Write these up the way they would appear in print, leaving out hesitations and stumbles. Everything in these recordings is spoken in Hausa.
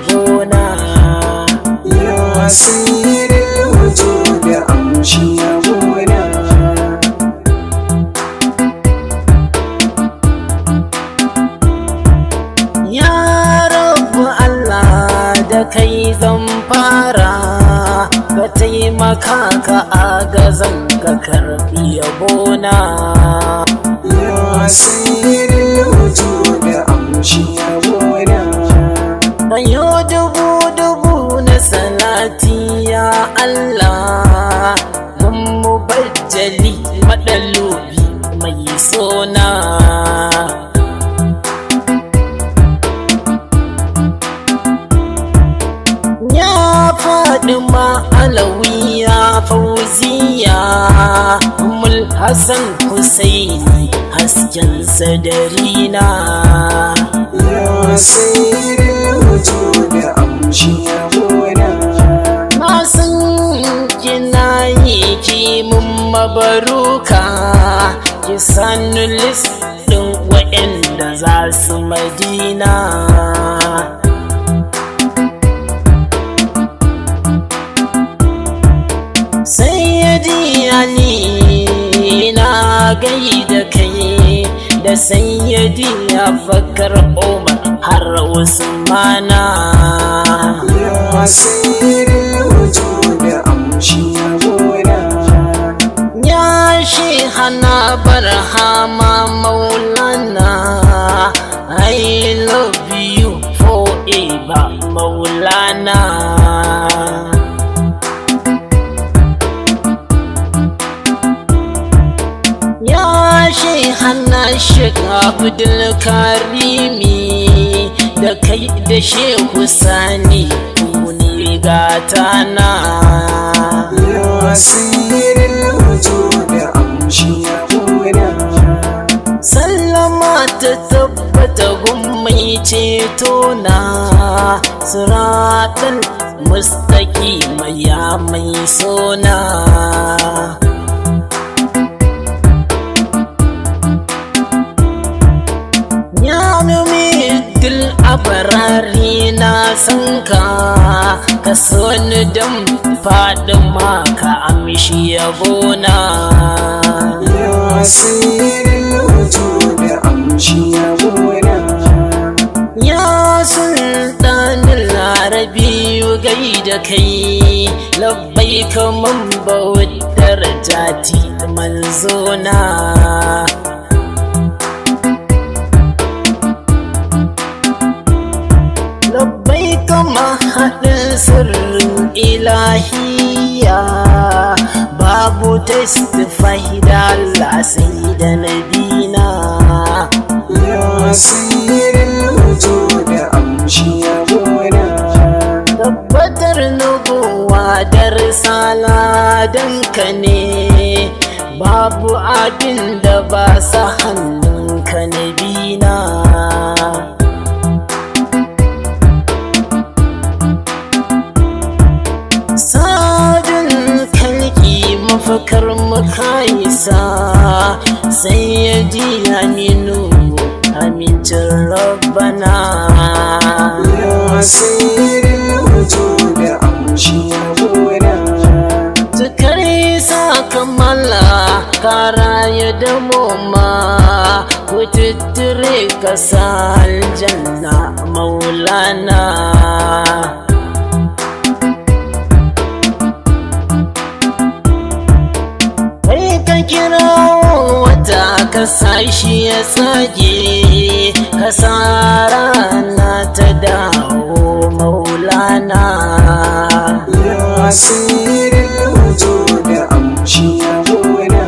yabona. Ya sayyidul wujud amshi yabona. Ya Rabbu Allah da kai zan fara, ka taimaka ka agazan ka karɓi yabona. Ya sayyidul wujud amshi yabona. Bayo dubu na salati ya Allah, mun mubajjali madalubi mai sona. Fadima Alawiya Fauziya Ummul Hassan Husaini hasken sadarina. Ya sayyidul wujud amshi yabona. Na san kina yi ki mun mabaruka, ki sanu list ɗin waɗanda za su Madina. Sayyidi Ali na gaida kai da Sayyidi Abubakar Umar har Usmana. Ya sayyidul wujud amshi yabona. Ya Shehana Barhama Maulana, I love you forever Maulana. Shehana Sheikh Abdul Karimi da kai da Shehu Sani kuni gatana. Ya sayyidul wujud amshi yabona. Sallama ta tabbata gun mai ceto na, siratal mustaqim ya mai sona. Abarari na sanka, ka so ni dan Fadima ka amshi yabona. Ya sayyidul wujud amshi yabona. Ya sultanul arabi gaida kai, labbaika man bautar jati manzona. Mahaɗin sirrin ilahiya, babu testify da Allah sai da nabina. Ya sayyidul wujud amshi yabona. Tabbatar nubuwa da risala danka ne, babu abin da ba sa hannunka nabina. Mafakar makaisa sai ya ji aminu amincin rabbana. Ya sayyidul wujud amshi yabona. Tukar sa kamala kara ya damo ma, ku tuttire kasa aljanna maulana. Kirawo wata kasa shi ya tsage, kasa rana ta dawo maulana. Ya sayyidul wujud amshi yabona.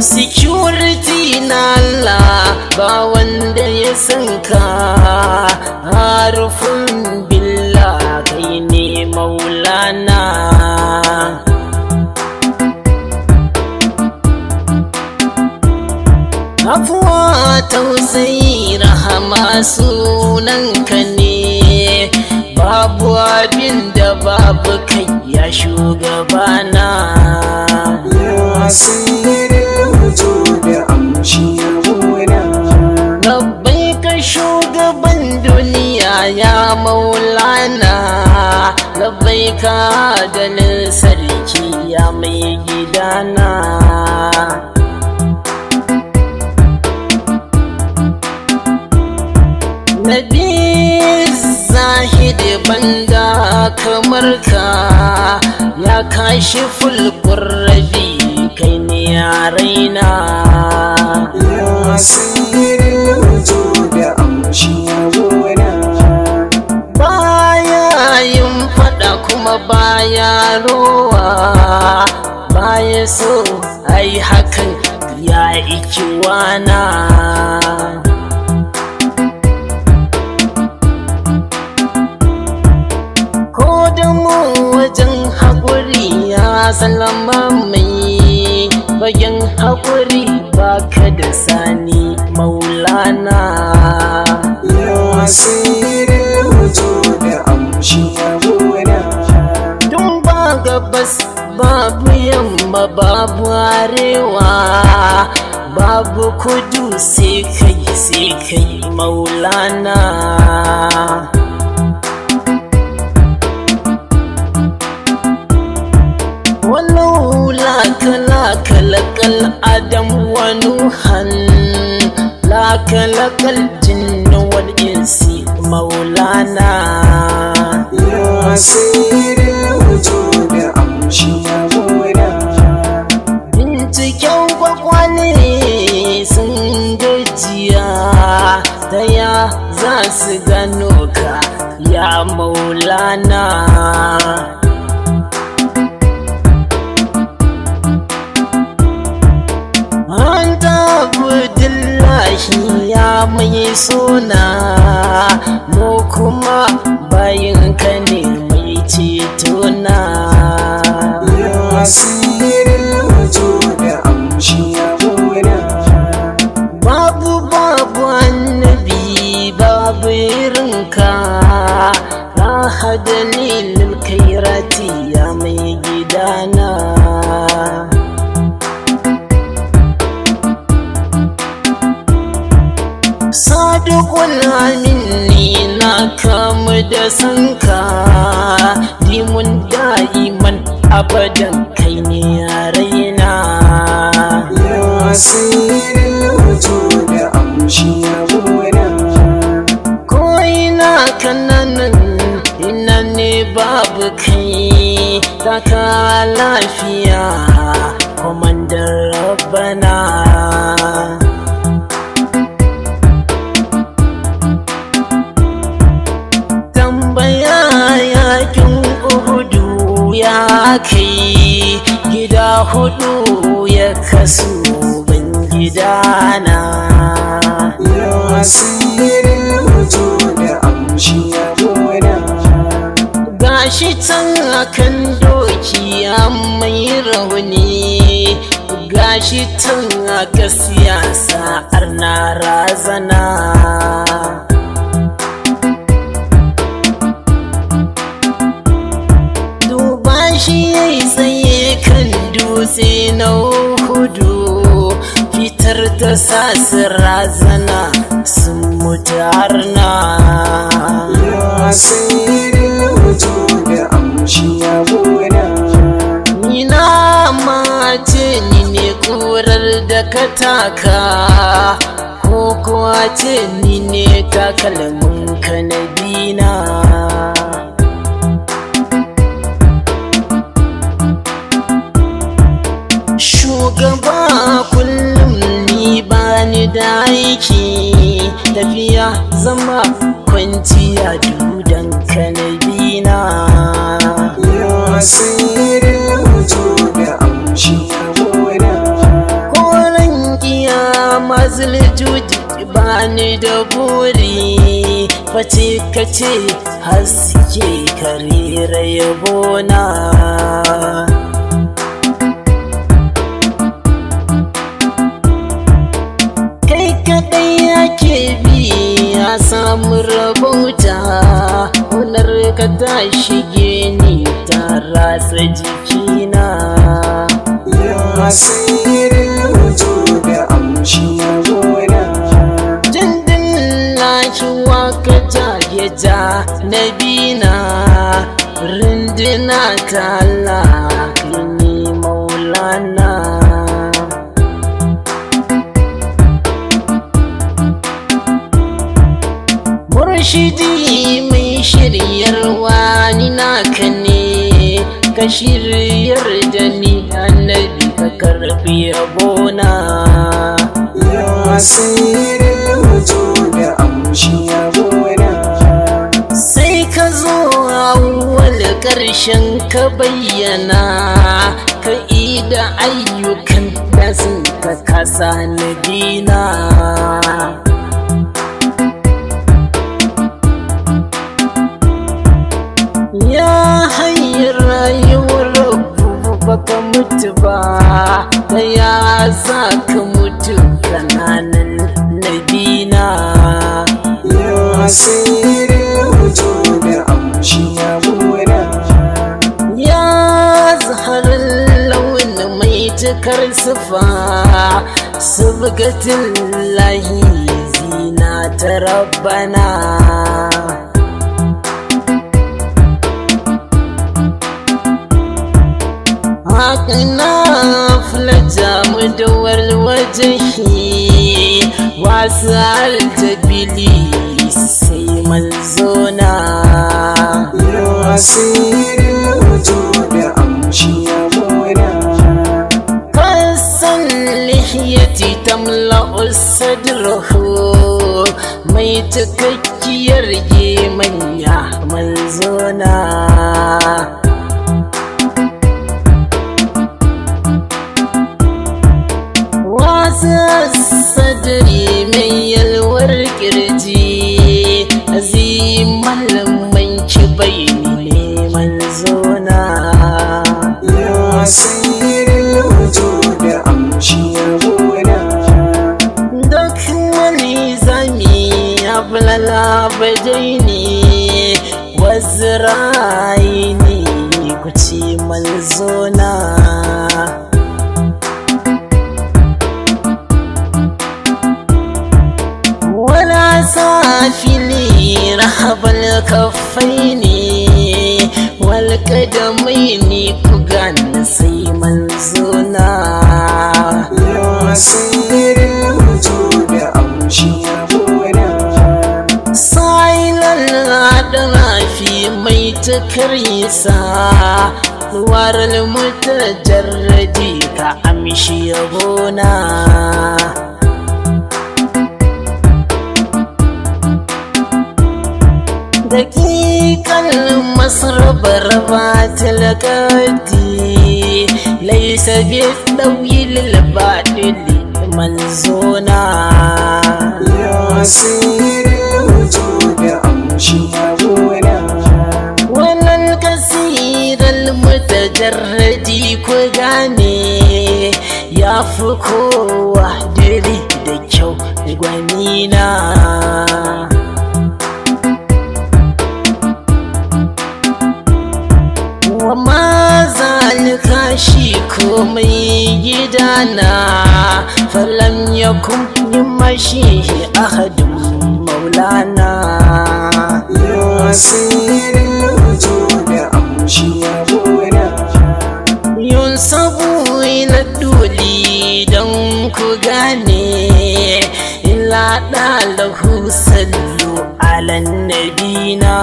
Security na Allah ba wanda ya sanka, harufin billah kai ne maulana. Afuwa tausayi rahama sunanka ne, babu abin da babu kai ya shugabana. Ya sayyidul wujud amshi yabona. Labbaika shugaban duniya ya maulana labbaika da sarki ya mai gidana. Nabi zahidi banda kamar ka ya kashi fulqurrabi kai ne a raina. Ya sirrin wujud amshi yabona. Baya yin fada kuma baya rowa, baya so ai hakan ya ikiwana. Wajen haƙuri ya zalama mai bayan haƙuri baka da sani maulana. Ya sirrin wujud amshi yabona. Tun ba gabas babu yamma babu arewa babu kudu sai kai maulana. Lakalakal adam wa nuhan lakalakal jinnu wal insi maulana. Ya sirrin wujud amshi yabona. Binciken kwakwale sun gajiya ta ya za su gano ka ya maulana. Abdullahi ya mai suna mu kuma bayin ka ne mai cetona. Ya sirrin wujud amshi yabona. Babu annabi babu irinka raha dalilin kairati ya mai gidana. Sadiqul amini na kamu da sanka dimun da'iman abadan kai ne a raina. Ya sirrin wujud amshi yabona. Ko ina kananan ina ne babu kai taka lafiya komandar rabbana. Ya kai gida hudu ya kasu ban gidana. Ya sirrin wujud amshi yabona. Gashi can akan doki ya mai rauni, gashi can aka siyasa arna razana. Shi yayi tsaye kan dutse na hudu fitar ta sasu razana sun mutu harna. Ya sirrin wujud amshi yabona. Ni na mace ni ne kurar da ka taka ko kuwa ce ni ne takalmin ka na bina. Shugaba kullum ni bani da aiki tafiya zama kwanciya dudan kanabina. Ya sirrin wujud amshi yabona. Koren kiyama zuljuji bani da buri face kace haske karira yabona. Samu rabauta hunar ka ta shige ni ta ratsa jikina. Ya sirrin wujud amshi yabona. Jindin lashi waka ja na annabina runduna ta Allah kai ne maulana. Murshidi mai shiryarwa ni naka ne, ka shiryar da ni annabi ka karbi yabona. Ya sayyidul wujud amshi yabona. Sai ka zo awwal ƙarshen ka bayyana, ka ida ayyukan da sun ka kasa nabina. Ya hanyar rayuwar rabu baka mutu ba, ta ya za ka mutu kananan nabina. Ya sayyidul wujud amshi yabona. Ya zaharar launin mai cikar sufa, subgatin lahi zina ta rabbana. Haƙina fulaja mu da walwajahi, wasu aljabili sai manzona. Ya sayyidul wujud amshi yabona. Kasan lihiyati tamla'u sadrahu, mai cikakkiyar manya manzona. Sadari mai yalwar kirji, azimal mai kibai neman zona. Ya sayyidul wujud amshi yabona. Duk wani zami ya bulala bajaini, waziraini kuci manzona. سافلي رحب الكفين والقدمين كغان سي منزونا. يا سيدul wujud amshi yabona. سايل الأدراف ميت كريسا، نوار المتجرد كأمشي يبونا. دقيقة المصرب ربات القدي، ليس بالطويل البعد منزونا. يا سيدul wujud amshi yabona. ولا الكثير المتجرد كغاني، يا فكو وحدري دكو غنينا. وما ذلك شيكو مي جدانا، فلم يكن يمشيه أحد مولانا. يا سيدul wujud amshi yabona. ينسب إلى الدولي دنك غاني، إلا له صلوا على النبينا.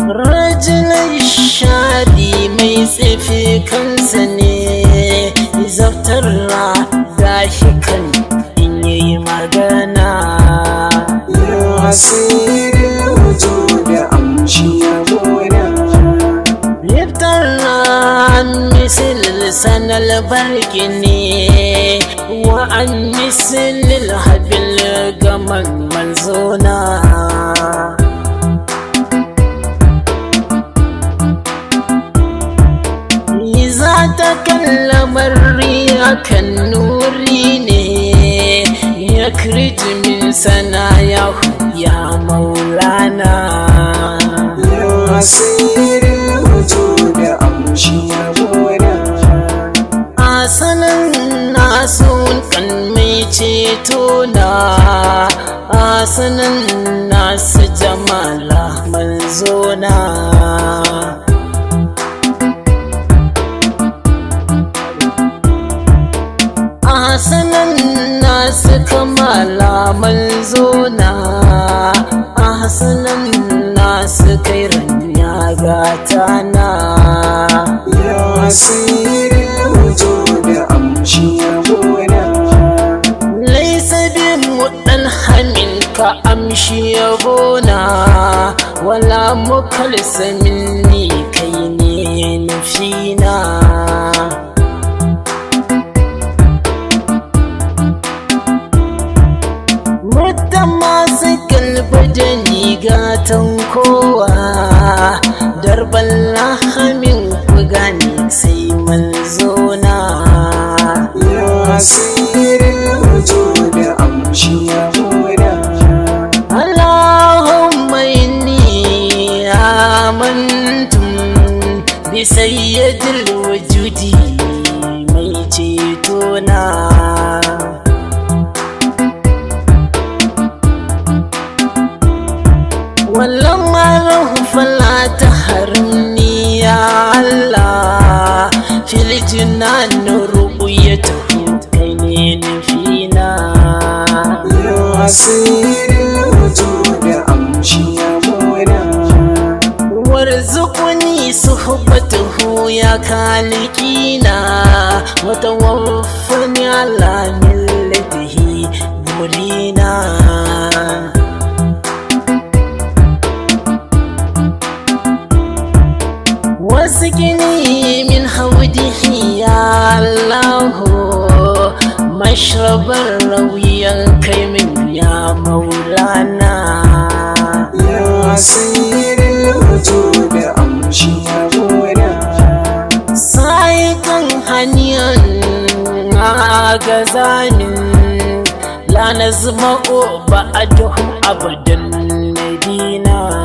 رجل الشادي ميسفي كنسني، إذا افترى ضاحكا إني مغانا. يا سيدul wujud amshi yabona. يفترى عن مثل سنة البركني، وعن مثل الهبل قمر منزونا. إذا تكلم الريح كالنورين، يخرج من ثناياه يا مولانا. يا سيدul wujud amshi yabona. أحسن الناس كان ceto na asanin nasu jamala manzona. Asanin nasu kamala manzona, asanin nasu kairan ya gata na. Ya sirrin wujud amshi yabona. Laisa bin muɗan hamin ka amshi yabona, wala mukalsa minni kai ne nufina. Muddin masu kalbajani gatan kowa, darban lahamin ku gane sai manzona. Ya sirrin wujud amshi yabona. Allahumma inni amantum bi sayyidil wujudi mai cetona. ولما له فلا تحرمني يا الله في الجنان رؤيته كينين فينا. يا سير الوجود أمشي يمونا. وارزقني صحبته يا خالقينا، وتوفني على ملته مرينا. واسقني من حوضه يا الله مشرب الروي الكيمن يا مولانا. يا سير الوجود أمشي يمونا. سايقا هنيا غزاني لا نزمع بعدهم أبدا مدينة.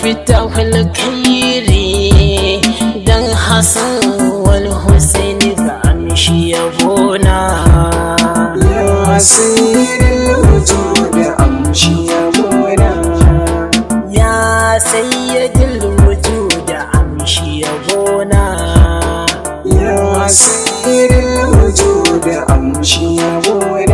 مفتاح الخير دن حسن والحسين فامشي يبونا. يا سير الوجود أمشي يمونا. يا سيد الوجود امشي يبونا. يا سير الوجود أمشي يمونا.